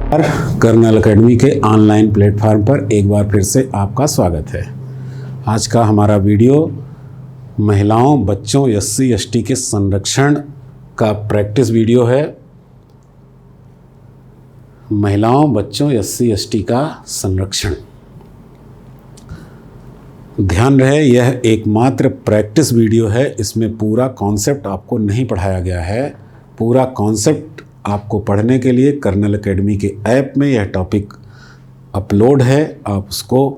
Colonel academy के online platform पर एक बार फिर से आपका स्वागत है। आज का हमारा वीडियो महिलाओं बच्चों SC ST के संरक्षण का प्रैक्टिस वीडियो है। महिलाओं बच्चों SC ST का संरक्षण। ध्यान रहे, यह एकमात्र प्रैक्टिस वीडियो है। इसमें पूरा कॉन्सेप्ट आपको नहीं पढ़ाया गया है। पूरा कॉन्सेप्ट आपको पढ़ने के लिए कर्नल एकेडमी के ऐप में यह टॉपिक अपलोड है, आप उसको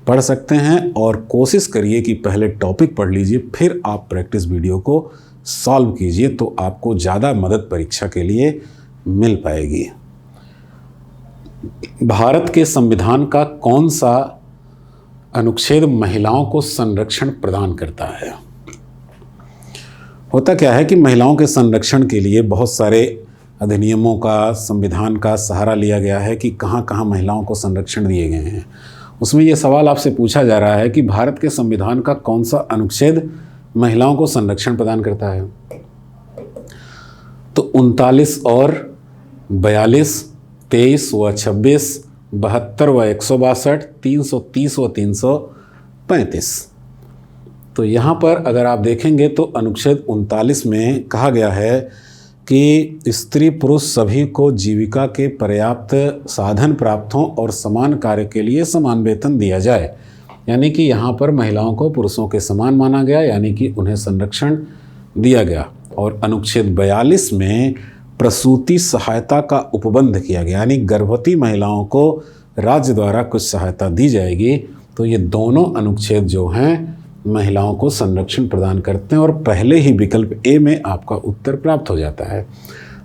पढ़ सकते हैं और कोशिश करिए कि पहले टॉपिक पढ़ लीजिए, फिर आप प्रैक्टिस वीडियो को सॉल्व कीजिए, तो आपको ज़्यादा मदद परीक्षा के लिए मिल पाएगी। भारत के संविधान का कौन सा अनुच्छेद महिलाओं को संरक्षण प्रदान करता है? होता क्या है कि महिलाओं के संरक्षण के लिए बहुत सारे अधिनियमों का, संविधान का सहारा लिया गया है कि कहाँ कहाँ महिलाओं को संरक्षण दिए गए हैं। उसमें ये सवाल आपसे पूछा जा रहा है कि भारत के संविधान का कौन सा अनुच्छेद महिलाओं को संरक्षण प्रदान करता है। तो 39 और 42, 23 व 26, 72 व 162, 330 व 335। तो यहाँ पर अगर आप देखेंगे तो अनुच्छेद 39 में कहा गया है कि स्त्री पुरुष सभी को जीविका के पर्याप्त साधन प्राप्त हों और समान कार्य के लिए समान वेतन दिया जाए। यानी कि यहाँ पर महिलाओं को पुरुषों के समान माना गया, यानी कि उन्हें संरक्षण दिया गया। और अनुच्छेद 42 में प्रसूति सहायता का उपबंध किया गया, यानी गर्भवती महिलाओं को राज्य द्वारा कुछ सहायता दी जाएगी। तो ये दोनों अनुच्छेद जो हैं महिलाओं को संरक्षण प्रदान करते हैं और पहले ही विकल्प ए में आपका उत्तर प्राप्त हो जाता है।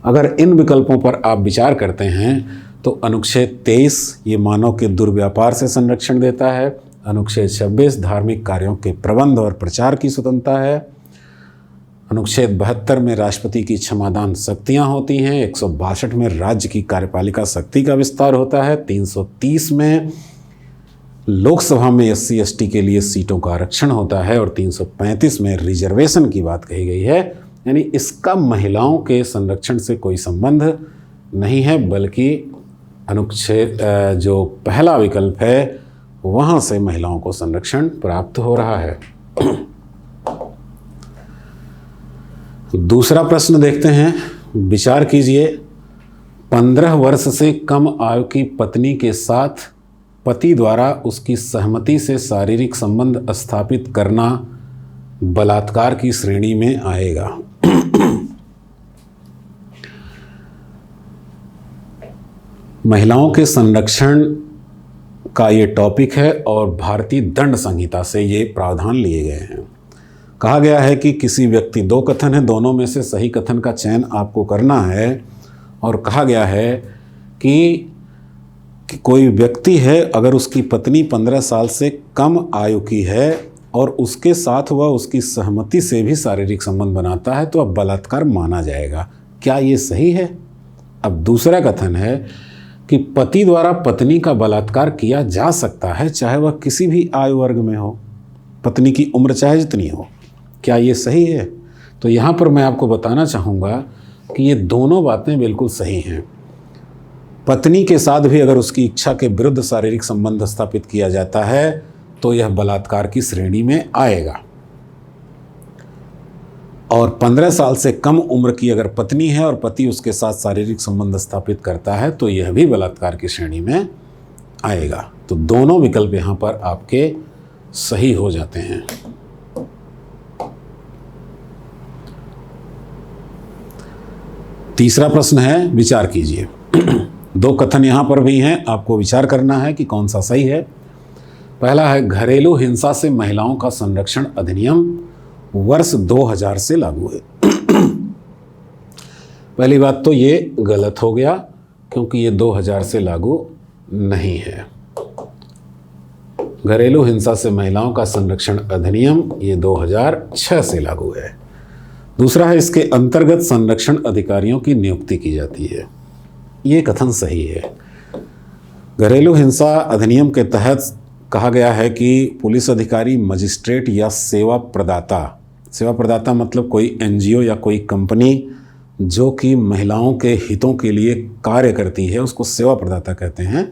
अगर इन विकल्पों पर आप विचार करते हैं तो अनुच्छेद 23 ये मानव के दुर्व्यापार से संरक्षण देता है। अनुच्छेद 26 धार्मिक कार्यों के प्रबंध और प्रचार की स्वतंत्रता है। अनुच्छेद 72 में राष्ट्रपति की क्षमादान शक्तियाँ होती हैं। 162 में राज्य की कार्यपालिका शक्ति का विस्तार होता है। 330 में लोकसभा में SC ST के लिए सीटों का आरक्षण होता है और 335 में रिजर्वेशन की बात कही गई है। यानी इसका महिलाओं के संरक्षण से कोई संबंध नहीं है, बल्कि अनुच्छेद जो पहला विकल्प है वहाँ से महिलाओं को संरक्षण प्राप्त हो रहा है। दूसरा प्रश्न देखते हैं, विचार कीजिए। 15 वर्ष से कम आयु की पत्नी के साथ पति द्वारा उसकी सहमति से शारीरिक संबंध स्थापित करना बलात्कार की श्रेणी में आएगा। महिलाओं के संरक्षण का ये टॉपिक है और भारतीय दंड संहिता से ये प्रावधान लिए गए हैं। कहा गया है कि किसी व्यक्ति, दो कथन है, दोनों में से सही कथन का चयन आपको करना है। और कहा गया है कि कोई व्यक्ति है, अगर उसकी पत्नी 15 साल से कम आयु की है और उसके साथ वह उसकी सहमति से भी शारीरिक संबंध बनाता है तो अब बलात्कार माना जाएगा। क्या ये सही है? अब दूसरा कथन है कि पति द्वारा पत्नी का बलात्कार किया जा सकता है, चाहे वह किसी भी आयु वर्ग में हो, पत्नी की उम्र चाहे जितनी हो। क्या ये सही है? तो यहाँ पर मैं आपको बताना चाहूँगा कि ये दोनों बातें बिल्कुल सही हैं। पत्नी के साथ भी अगर उसकी इच्छा के विरुद्ध शारीरिक संबंध स्थापित किया जाता है तो यह बलात्कार की श्रेणी में आएगा। और 15 साल से कम उम्र की अगर पत्नी है और पति उसके साथ शारीरिक संबंध स्थापित करता है तो यह भी बलात्कार की श्रेणी में आएगा। तो दोनों विकल्प यहाँ पर आपके सही हो जाते हैं। तीसरा प्रश्न है, विचार कीजिए। दो कथन यहाँ पर भी हैं, आपको विचार करना है कि कौन सा सही है। पहला है, घरेलू हिंसा से महिलाओं का संरक्षण अधिनियम वर्ष 2000 से लागू है। पहली बात तो ये गलत हो गया, क्योंकि ये 2000 से लागू नहीं है। घरेलू हिंसा से महिलाओं का संरक्षण अधिनियम ये 2006 से लागू है। दूसरा है, इसके अंतर्गत संरक्षण अधिकारियों की नियुक्ति की जाती है। ये कथन सही है। घरेलू हिंसा अधिनियम के तहत कहा गया है कि पुलिस अधिकारी, मजिस्ट्रेट या सेवा प्रदाता मतलब कोई NGO या कोई कंपनी जो कि महिलाओं के हितों के लिए कार्य करती है उसको सेवा प्रदाता कहते हैं।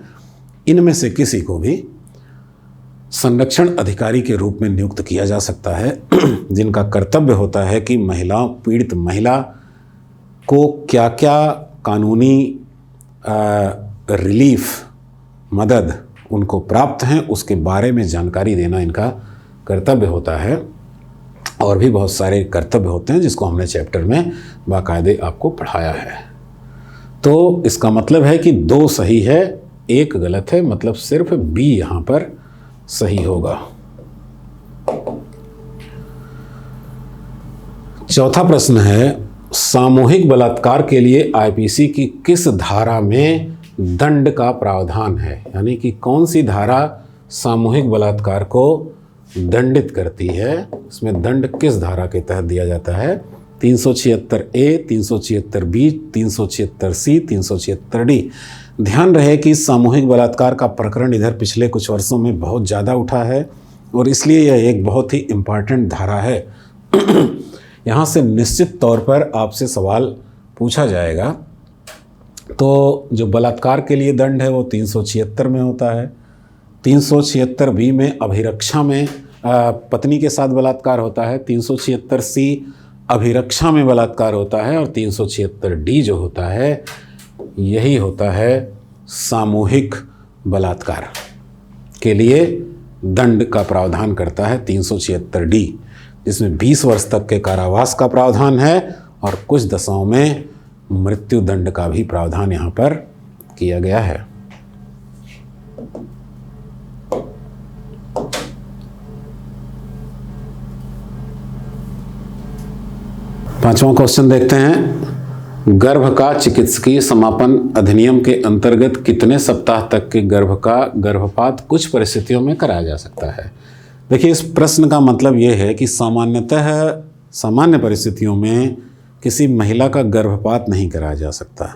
इनमें से किसी को भी संरक्षण अधिकारी के रूप में नियुक्त किया जा सकता है, जिनका कर्तव्य होता है कि पीड़ित महिला को क्या क्या कानूनी रिलीफ, मदद उनको प्राप्त हैं उसके बारे में जानकारी देना इनका कर्तव्य होता है। और भी बहुत सारे कर्तव्य होते हैं जिसको हमने चैप्टर में बाकायदे आपको पढ़ाया है। तो इसका मतलब है कि 2 सही है, 1 गलत है, मतलब सिर्फ बी यहाँ पर सही होगा। चौथा प्रश्न है, सामूहिक बलात्कार के लिए आईपीसी की किस धारा में दंड का प्रावधान है? यानी कि कौन सी धारा सामूहिक बलात्कार को दंडित करती है, इसमें दंड किस धारा के तहत दिया जाता है? 376A, 376B, 376C, 376D। ध्यान रहे कि सामूहिक बलात्कार का प्रकरण इधर पिछले कुछ वर्षों में बहुत ज़्यादा उठा है और इसलिए यह एक बहुत ही इम्पॉर्टेंट धारा है। यहाँ से निश्चित तौर पर आपसे सवाल पूछा जाएगा। तो जो बलात्कार के लिए दंड है वो 376 में होता है। 376B में अभिरक्षा में पत्नी के साथ बलात्कार होता है। 376C अभिरक्षा में बलात्कार होता है और 376D जो होता है यही होता है सामूहिक बलात्कार के लिए दंड का प्रावधान करता है 376D, जिसमें 20 वर्ष तक के कारावास का प्रावधान है और कुछ दशाओं में मृत्यु दंड का भी प्रावधान यहाँ पर किया गया है। पांचवा क्वेश्चन देखते हैं, गर्भ का चिकित्सकीय समापन अधिनियम के अंतर्गत कितने सप्ताह तक के गर्भ का गर्भपात कुछ परिस्थितियों में कराया जा सकता है? देखिए, इस प्रश्न का मतलब ये है कि सामान्यतः सामान्य परिस्थितियों में किसी महिला का गर्भपात नहीं कराया जा सकता,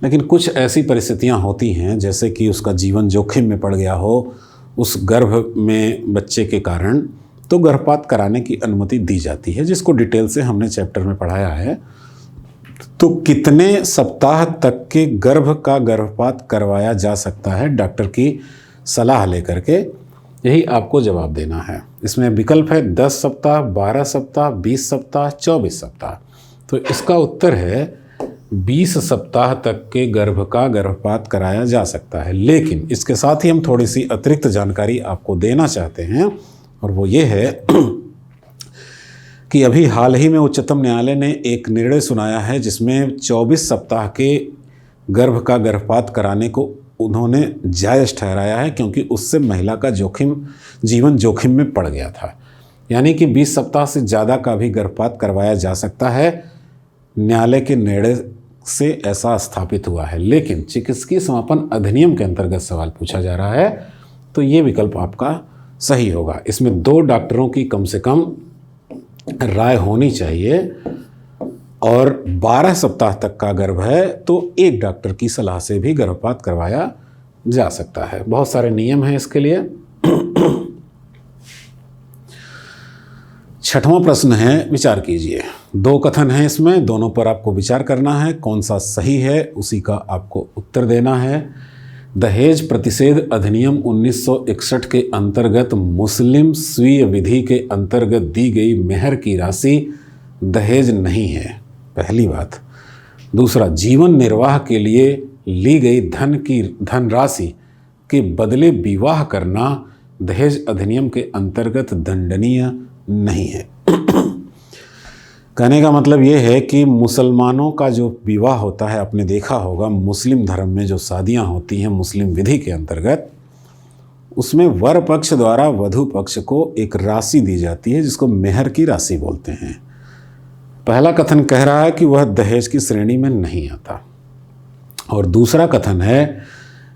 लेकिन कुछ ऐसी परिस्थितियां होती हैं जैसे कि उसका जीवन जोखिम में पड़ गया हो उस गर्भ में बच्चे के कारण, तो गर्भपात कराने की अनुमति दी जाती है, जिसको डिटेल से हमने चैप्टर में पढ़ाया है। तो कितने सप्ताह तक के गर्भ का गर्भपात करवाया जा सकता है डॉक्टर की सलाह लेकर के, यही आपको जवाब देना है। इसमें विकल्प है 10 सप्ताह, 12 सप्ताह, 20 सप्ताह, 24 सप्ताह। तो इसका उत्तर है 20 सप्ताह तक के गर्भ का गर्भपात कराया जा सकता है। लेकिन इसके साथ ही हम थोड़ी सी अतिरिक्त जानकारी आपको देना चाहते हैं और वो ये है कि अभी हाल ही में उच्चतम न्यायालय ने एक निर्णय सुनाया है जिसमें 24 सप्ताह के गर्भ का गर्भपात कराने को उन्होंने जायज़ ठहराया है, क्योंकि उससे महिला का जीवन जोखिम में पड़ गया था। यानी कि 20 सप्ताह से ज़्यादा का भी गर्भपात करवाया जा सकता है, न्यायालय के निर्णय से ऐसा स्थापित हुआ है। लेकिन चिकित्सकीय समापन अधिनियम के अंतर्गत सवाल पूछा जा रहा है, तो ये विकल्प आपका सही होगा। इसमें 2 डॉक्टरों की कम से कम राय होनी चाहिए और 12 सप्ताह तक का गर्भ है तो 1 डॉक्टर की सलाह से भी गर्भपात करवाया जा सकता है। बहुत सारे नियम हैं इसके लिए। छठवां प्रश्न है, विचार कीजिए। 2 कथन हैं इसमें, दोनों पर आपको विचार करना है, कौन सा सही है उसी का आपको उत्तर देना है। दहेज प्रतिषेध अधिनियम 1961 के अंतर्गत मुस्लिम स्वीय विधि के अंतर्गत दी गई मेहर की राशि दहेज नहीं है, पहली बात। दूसरा, जीवन निर्वाह के लिए ली गई धनराशि के बदले विवाह करना दहेज अधिनियम के अंतर्गत दंडनीय नहीं है। कहने का मतलब ये है कि मुसलमानों का जो विवाह होता है, आपने देखा होगा मुस्लिम धर्म में जो शादियां होती हैं मुस्लिम विधि के अंतर्गत, उसमें वर पक्ष द्वारा वधु पक्ष को एक राशि दी जाती है जिसको मेहर की राशि बोलते हैं। पहला कथन कह रहा है कि वह दहेज की श्रेणी में नहीं आता, और दूसरा कथन है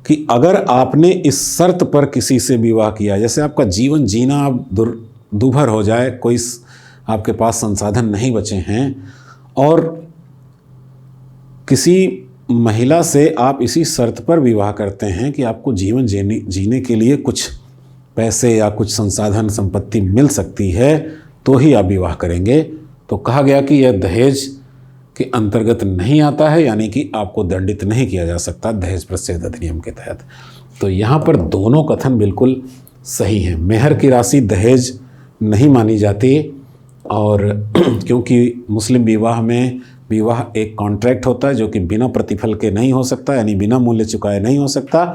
कि अगर आपने इस शर्त पर किसी से विवाह किया, जैसे आपका जीवन जीना अब दुभर हो जाए, कोई आपके पास संसाधन नहीं बचे हैं और किसी महिला से आप इसी शर्त पर विवाह करते हैं कि आपको जीवन जीने के लिए कुछ पैसे या कुछ संसाधन संपत्ति मिल सकती है, तो ही आप विवाह करेंगे, तो कहा गया कि यह दहेज के अंतर्गत नहीं आता है, यानी कि आपको दंडित नहीं किया जा सकता दहेज प्रतिषेध अधिनियम के तहत। तो यहाँ पर दोनों कथन बिल्कुल सही हैं। मेहर की राशि दहेज नहीं मानी जाती, और क्योंकि मुस्लिम विवाह में विवाह एक कॉन्ट्रैक्ट होता है जो कि बिना प्रतिफल के नहीं हो सकता, यानी बिना मूल्य चुकाए नहीं हो सकता,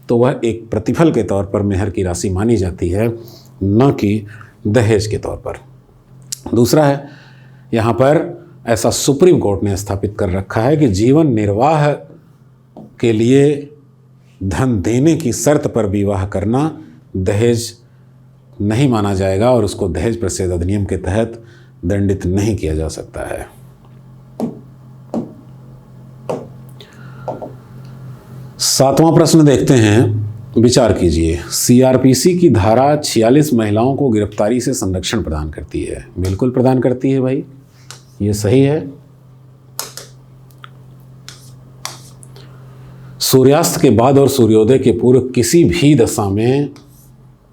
तो वह एक प्रतिफल के तौर पर मेहर की राशि मानी जाती है, न कि दहेज के तौर पर। दूसरा है, यहाँ पर ऐसा सुप्रीम कोर्ट ने स्थापित कर रखा है कि जीवन निर्वाह के लिए धन देने की शर्त पर विवाह करना दहेज नहीं माना जाएगा और उसको दहेज प्रतिषेध अधिनियम के तहत दंडित नहीं किया जा सकता है। सातवां प्रश्न देखते हैं, विचार कीजिए। सीआरपीसी की धारा 46 महिलाओं को गिरफ्तारी से संरक्षण प्रदान करती है। बिल्कुल प्रदान करती है भाई, ये सही है। सूर्यास्त के बाद और सूर्योदय के पूर्व किसी भी दशा में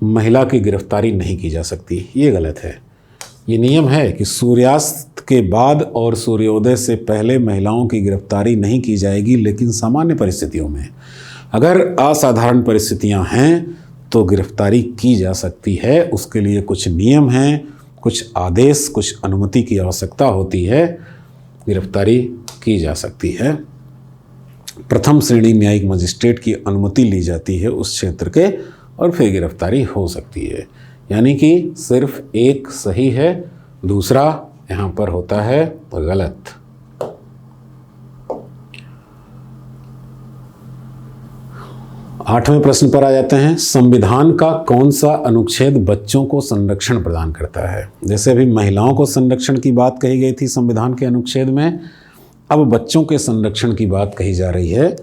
महिला की गिरफ्तारी नहीं की जा सकती, ये गलत है। ये नियम है कि सूर्यास्त के बाद और सूर्योदय से पहले महिलाओं की गिरफ्तारी नहीं की जाएगी, लेकिन सामान्य परिस्थितियों में, अगर असाधारण परिस्थितियां हैं तो गिरफ्तारी की जा सकती है। उसके लिए कुछ नियम हैं, कुछ आदेश, कुछ अनुमति की आवश्यकता होती है, गिरफ्तारी की जा सकती है। प्रथम श्रेणी न्यायिक मजिस्ट्रेट की अनुमति ली जाती है उस क्षेत्र के, और फिर गिरफ्तारी हो सकती है। यानी कि सिर्फ एक सही है, दूसरा यहाँ पर होता है गलत। आठवें प्रश्न पर आ जाते हैं। संविधान का कौन सा अनुच्छेद बच्चों को संरक्षण प्रदान करता है? जैसे अभी महिलाओं को संरक्षण की बात कही गई थी संविधान के अनुच्छेद में, अब बच्चों के संरक्षण की बात कही जा रही है।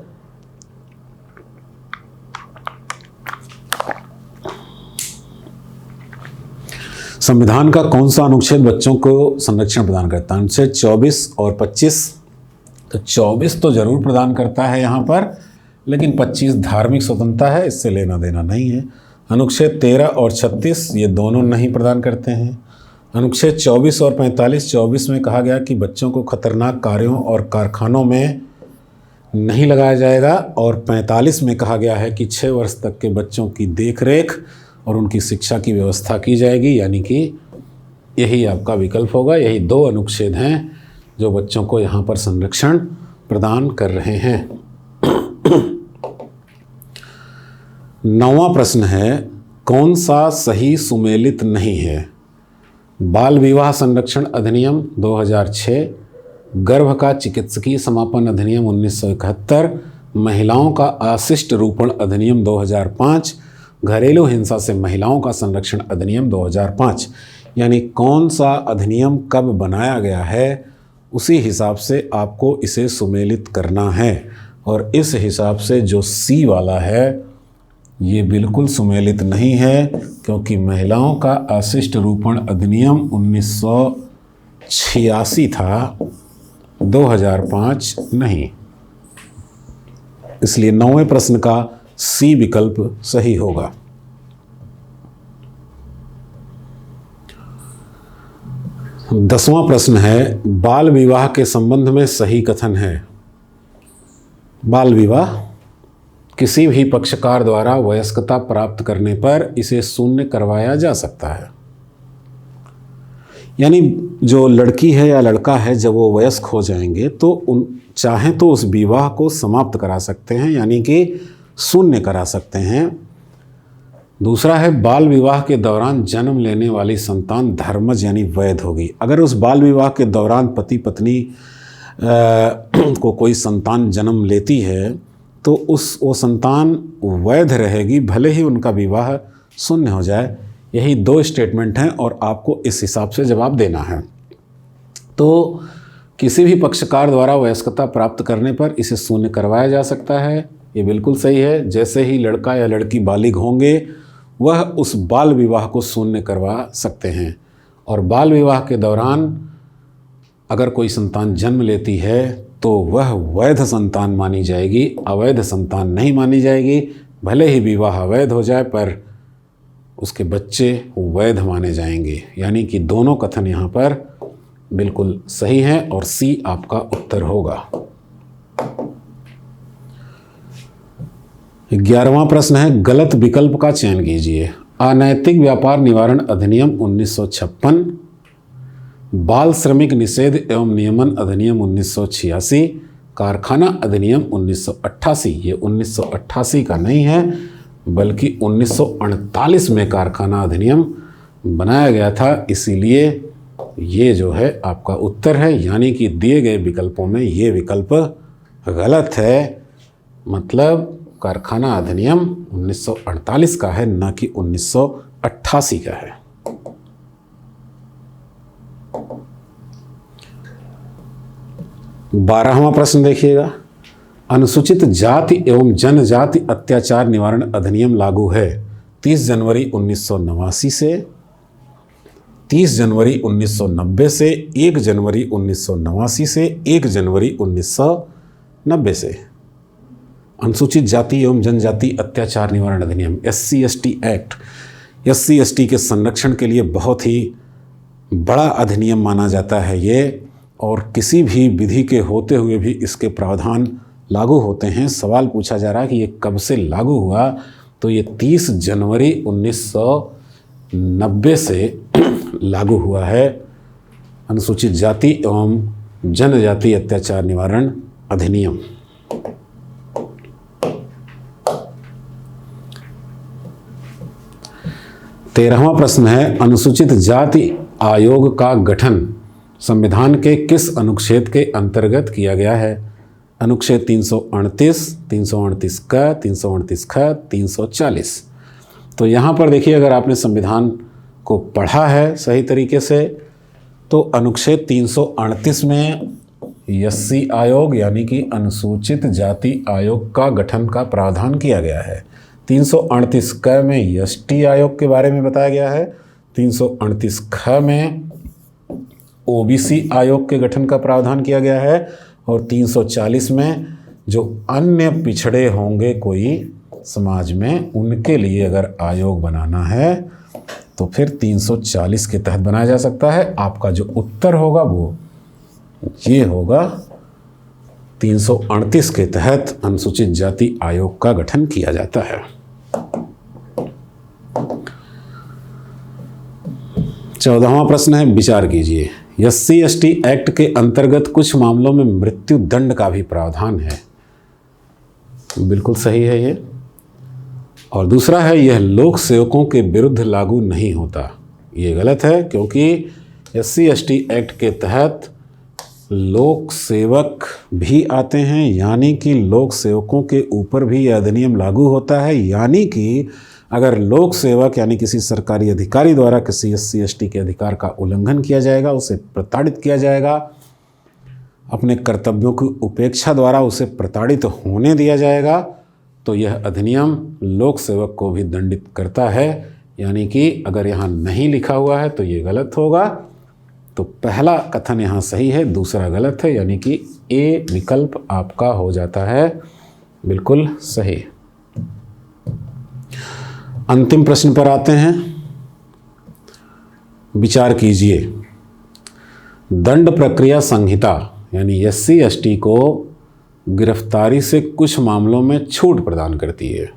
संविधान का कौन सा अनुच्छेद बच्चों को संरक्षण प्रदान करता है? अनुच्छेद 24 और 25। तो 24 तो जरूर प्रदान करता है यहाँ पर, लेकिन 25 धार्मिक स्वतंत्रता है, इससे लेना देना नहीं है। अनुच्छेद 13 और 36 ये दोनों नहीं प्रदान करते हैं। अनुच्छेद 24 और 45, 24 में कहा गया कि बच्चों को खतरनाक कार्यों और कारखानों में नहीं लगाया जाएगा, और 45 में कहा गया है कि 6 वर्ष तक के बच्चों की देखरेख और उनकी शिक्षा की व्यवस्था की जाएगी। यानी कि यही आपका विकल्प होगा। यही दो अनुच्छेद हैं जो बच्चों को यहाँ पर संरक्षण प्रदान कर रहे हैं। 9वां प्रश्न है, कौन सा सही सुमेलित नहीं है? बाल विवाह संरक्षण अधिनियम 2006, गर्भ का चिकित्सकीय समापन अधिनियम 1971, महिलाओं का अशिष्ट रूपण अधिनियम 2005, घरेलू हिंसा से महिलाओं का संरक्षण अधिनियम 2005। यानी कौन सा अधिनियम कब बनाया गया है, उसी हिसाब से आपको इसे सुमेलित करना है। और इस हिसाब से जो सी वाला है ये बिल्कुल सुमेलित नहीं है, क्योंकि महिलाओं का अशिष्ट रूपण अधिनियम 1986 था, 2005 नहीं। इसलिए 9वें प्रश्न का सी विकल्प सही होगा। दसवां प्रश्न है, बाल विवाह के संबंध में सही कथन है। बाल विवाह किसी भी पक्षकार द्वारा वयस्कता प्राप्त करने पर इसे शून्य करवाया जा सकता है। यानी जो लड़की है या लड़का है, जब वो वयस्क हो जाएंगे तो चाहें तो उस विवाह को समाप्त करा सकते हैं, यानी कि शून्य करा सकते हैं। दूसरा है, बाल विवाह के दौरान जन्म लेने वाली संतान धर्मज यानी वैध होगी। अगर उस बाल विवाह के दौरान पति पत्नी को कोई संतान जन्म लेती है तो वो संतान वैध रहेगी, भले ही उनका विवाह शून्य हो जाए। यही दो स्टेटमेंट हैं और आपको इस हिसाब से जवाब देना है। तो किसी भी पक्षकार द्वारा वयस्कता प्राप्त करने पर इसे शून्य करवाया जा सकता है, ये बिल्कुल सही है। जैसे ही लड़का या लड़की बालिग होंगे वह उस बाल विवाह को शून्य करवा सकते हैं। और बाल विवाह के दौरान अगर कोई संतान जन्म लेती है तो वह वैध संतान मानी जाएगी, अवैध संतान नहीं मानी जाएगी। भले ही विवाह अवैध हो जाए पर उसके बच्चे वैध माने जाएंगे। यानी कि दोनों कथन यहाँ पर बिल्कुल सही है और सी आपका उत्तर होगा। 11वां प्रश्न है, गलत विकल्प का चयन कीजिए। अनैतिक व्यापार निवारण अधिनियम 1956, बाल श्रमिक निषेध एवं नियमन अधिनियम 1986, कारखाना अधिनियम 1988। ये 1988 का नहीं है बल्कि 1948 में कारखाना अधिनियम बनाया गया था, इसीलिए ये जो है आपका उत्तर है। यानी कि दिए गए विकल्पों में ये विकल्प गलत है, मतलब कारखाना अधिनियम 1948 का है, न कि 1988 का है। बारहवां प्रश्न देखिएगा, अनुसूचित जाति एवं जनजाति अत्याचार निवारण अधिनियम लागू है 30 जनवरी 1989 से, 30 जनवरी 1990 से, 1 जनवरी 1989 से, 1 जनवरी 1990 से। अनुसूचित जाति एवं जनजाति अत्याचार निवारण अधिनियम SC/ST एक्ट SC/ST के संरक्षण के लिए बहुत ही बड़ा अधिनियम माना जाता है ये, और किसी भी विधि के होते हुए भी इसके प्रावधान लागू होते हैं। सवाल पूछा जा रहा है कि ये कब से लागू हुआ, तो ये 30 जनवरी 1990 से लागू हुआ है अनुसूचित जाति एवं जनजाति अत्याचार निवारण अधिनियम। 13वां प्रश्न है, अनुसूचित जाति आयोग का गठन संविधान के किस अनुच्छेद के अंतर्गत किया गया है? अनुच्छेद 338, 338 क, 338 ख, 340। तो यहाँ पर देखिए, अगर आपने संविधान को पढ़ा है सही तरीके से तो अनुच्छेद 338 में SC आयोग यानी कि अनुसूचित जाति आयोग का गठन का प्रावधान किया गया है। 338 क में ST आयोग के बारे में बताया गया है, 338 ख में OBC आयोग के गठन का प्रावधान किया गया है, और 340 में जो अन्य पिछड़े होंगे कोई समाज में उनके लिए अगर आयोग बनाना है तो फिर 340 के तहत बनाया जा सकता है। आपका जो उत्तर होगा वो ये होगा, 338 के तहत अनुसूचित जाति आयोग का गठन किया जाता है। 14वां प्रश्न है, विचार कीजिए। SC/ST एक्ट के अंतर्गत कुछ मामलों में मृत्यु दंड का भी प्रावधान है। बिल्कुल सही है ये। और दूसरा है, यह लोक सेवकों के विरुद्ध लागू नहीं होता। ये गलत है, क्योंकि SC/ST एक्ट के तहत लोक सेवक भी आते हैं, यानी कि लोक सेवकों के ऊपर भी यह अधिनियम लागू होता है। यानी कि अगर लोक सेवक यानी किसी सरकारी अधिकारी द्वारा किसी SC/ST के अधिकार का उल्लंघन किया जाएगा, उसे प्रताड़ित किया जाएगा, अपने कर्तव्यों की उपेक्षा द्वारा उसे प्रताड़ित होने दिया जाएगा, तो यह अधिनियम लोक सेवक को भी दंडित करता है। यानी कि अगर यहाँ नहीं लिखा हुआ है तो ये गलत होगा। तो पहला कथन यहाँ सही है, दूसरा गलत है, यानी कि A विकल्प आपका हो जाता है बिल्कुल सही। अंतिम प्रश्न पर आते हैं, विचार कीजिए। दंड प्रक्रिया संहिता यानी SC/ST को गिरफ्तारी से कुछ मामलों में छूट प्रदान करती है।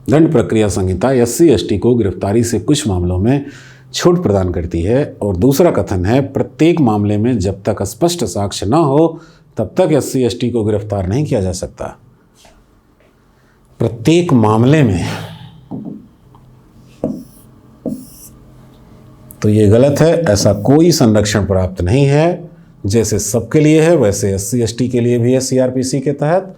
दंड प्रक्रिया संहिता SC/ST को गिरफ्तारी से कुछ मामलों में छूट प्रदान करती है। और दूसरा कथन है, प्रत्येक मामले में जब तक स्पष्ट साक्ष्य न हो तब तक SC/ST को गिरफ्तार नहीं किया जा सकता। प्रत्येक मामले में, तो ये गलत है। ऐसा कोई संरक्षण प्राप्त नहीं है। जैसे सबके लिए है वैसे SC/ST के लिए भी है CRPC के तहत।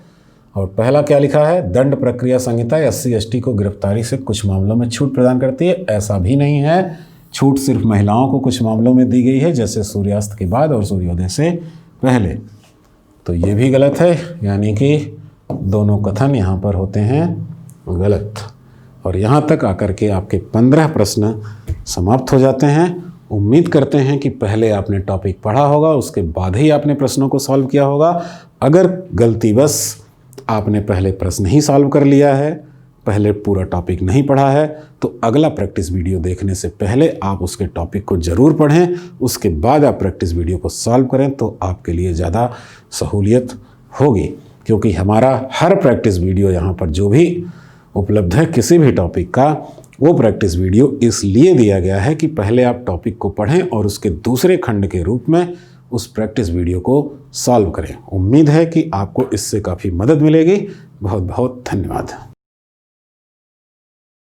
और पहला क्या लिखा है, दंड प्रक्रिया संहिता SC/ST को गिरफ्तारी से कुछ मामलों में छूट प्रदान करती है। ऐसा भी नहीं है, छूट सिर्फ महिलाओं को कुछ मामलों में दी गई है, जैसे सूर्यास्त के बाद और सूर्योदय से पहले। तो ये भी गलत है, यानी कि दोनों कथन यहाँ पर होते हैं गलत। और यहाँ तक आकर के आपके 15 प्रश्न समाप्त हो जाते हैं। उम्मीद करते हैं कि पहले आपने टॉपिक पढ़ा होगा, उसके बाद ही आपने प्रश्नों को सॉल्व किया होगा। अगर गलतीवश आपने पहले प्रश्न ही सॉल्व कर लिया है पहले पूरा टॉपिक नहीं पढ़ा है तो अगला प्रैक्टिस वीडियो देखने से पहले आप उसके टॉपिक को ज़रूर पढ़ें, उसके बाद आप प्रैक्टिस वीडियो को सॉल्व करें तो आपके लिए ज़्यादा सहूलियत होगी। क्योंकि हमारा हर प्रैक्टिस वीडियो यहाँ पर जो भी उपलब्ध है किसी भी टॉपिक का, वो प्रैक्टिस वीडियो इसलिए दिया गया है कि पहले आप टॉपिक को पढ़ें और उसके दूसरे खंड के रूप में उस प्रैक्टिस वीडियो को सॉल्व करें। उम्मीद है कि आपको इससे काफ़ी मदद मिलेगी। बहुत बहुत धन्यवाद।